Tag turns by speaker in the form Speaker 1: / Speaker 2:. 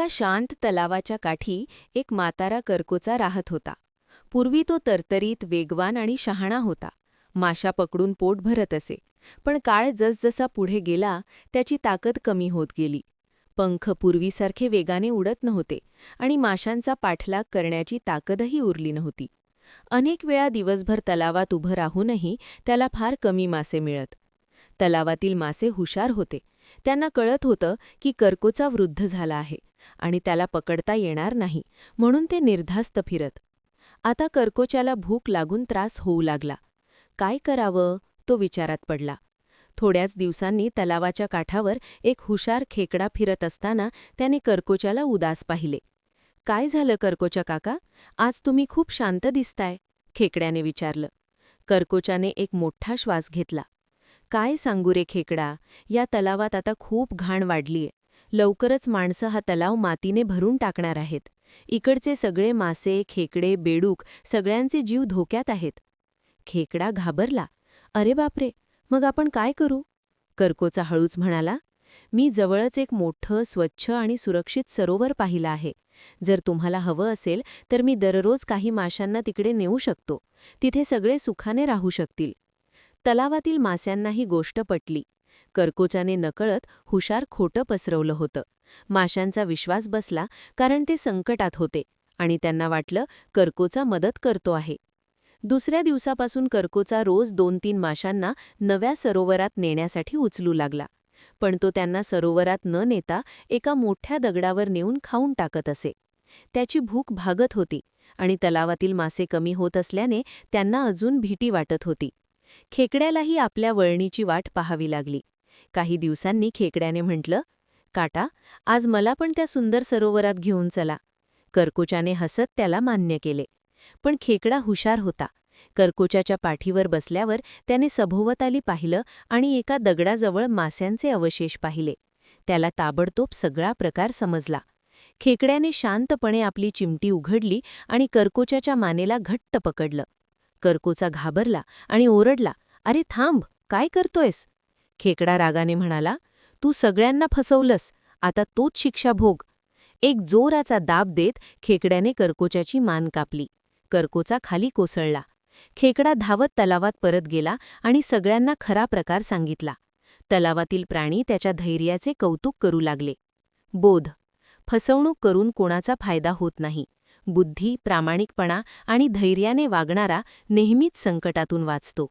Speaker 1: शांत तलावाच्या काठी एक म्हातारा करकोचा राहत होता. पूर्वी तो तरतरीत, वेगवान आणि शहाणा होता. माशा पकडून पोट भरत असे. पण काळ जसजसा पुढे गेला त्याची ताकद कमी होत गेली. पंख पूर्वीसारखे वेगाने उडत नव्हते आणि माशांचा पाठलाग करण्याची ताकदही उरली नव्हती. अनेक वेळा दिवसभर तलावात उभं राहूनही त्याला फार कमी मासे मिळत. तलावातील मासे हुशार होते. त्यांना कळत होतं की करकोचा वृद्ध झाला आहे आणि त्याला पकडता येणार नाही, म्हणून ते निर्धास्त फिरत. आता करकोच्याला भूक लागून त्रास होऊ लागला. काय करावं तो विचारात पडला. थोड्याच दिवसांनी तलावाच्या काठावर एक हुशार खेकडा फिरत असताना त्याने करकोच्याला उदास पाहिले. काय झालं करकोच्या काका, आज तुम्ही खूप शांत दिसताय, खेकड्याने विचारलं. करकोच्याने एक मोठा श्वास घेतला. काय सांगू रे खेकडा, या तलावात आता खूप घाण वाढलीये. लवकरच माणसं हा तलाव मातीने भरून टाकणार आहेत. इकडचे सगळे मासे, खेकडे, बेडूक सगळ्यांचे जीव धोक्यात आहेत. खेकडा घाबरला. अरे बापरे, मग आपण काय करू? करकोचा हळूच म्हणाला, मी जवळच एक मोठं, स्वच्छ आणि सुरक्षित सरोवर पाहिलं आहे. जर तुम्हाला हवं असेल तर मी दररोज काही माशांना तिकडे नेऊ शकतो. तिथे सगळे सुखाने राहू शकतील. तलावातील मास्यांनाही गोष्ट पटली. करकोच्याने नकळत हुशार खोटं पसरवलं होतं. माशांचा विश्वास बसला, कारण ते संकटात होते आणि त्यांना वाटलं करकोचा मदत करतो आहे. दुसऱ्या दिवसापासून करकोचा रोज 2-3 माशांना नव्या सरोवरात नेण्यासाठी उचलू लागला. पण तो त्यांना सरोवरात न नेता एका मोठ्या दगडावर नेऊन खाऊन टाकत असे. त्याची भूक भागत होती आणि तलावातील मासे कमी होत असल्याने त्यांना अजून भीती वाटत होती. खेकड्यालाही आपल्या वळणीची वाट पाहावी लागली. काही दिवसांनी खेकड्याने म्हटलं, काटा, आज मला पण त्या सुंदर सरोवरात घेऊन चला. करकोच्याने हसत त्याला मान्य केले. पण खेकडा हुशार होता. करकोच्याच्या पाठीवर बसल्यावर त्याने सभोवताली पाहिलं आणि एका दगडाजवळ मास्यांचे अवशेष पाहिले. त्याला ताबडतोब सगळा प्रकार समजला. खेकड्याने शांतपणे आपली चिमटी उघडली आणि करकोच्याच्या मानेला घट्ट पकडलं. करकोचा घाबरला आणि ओरडला, अरे थांब, काय करतोयस? खेकडा रागाने म्हणाला, तू सगळ्यांना फसवलंस, आता तोच शिक्षा भोग. एक जोराचा दाब देत खेकड्याने करकोच्याची मान कापली. करकोचा खाली कोसळला. खेकडा धावत तलावात परत गेला आणि सगळ्यांना खरा प्रकार सांगितला. तलावातील प्राणी त्याच्या धैर्याचे कौतुक करू लागले. बोध: फसवणूक करून कोणाचा फायदा होत नाही. बुद्धी, प्रामाणिकपणा आणि धैर्याने वागणारा नेहमीच संकटातून वाचतो.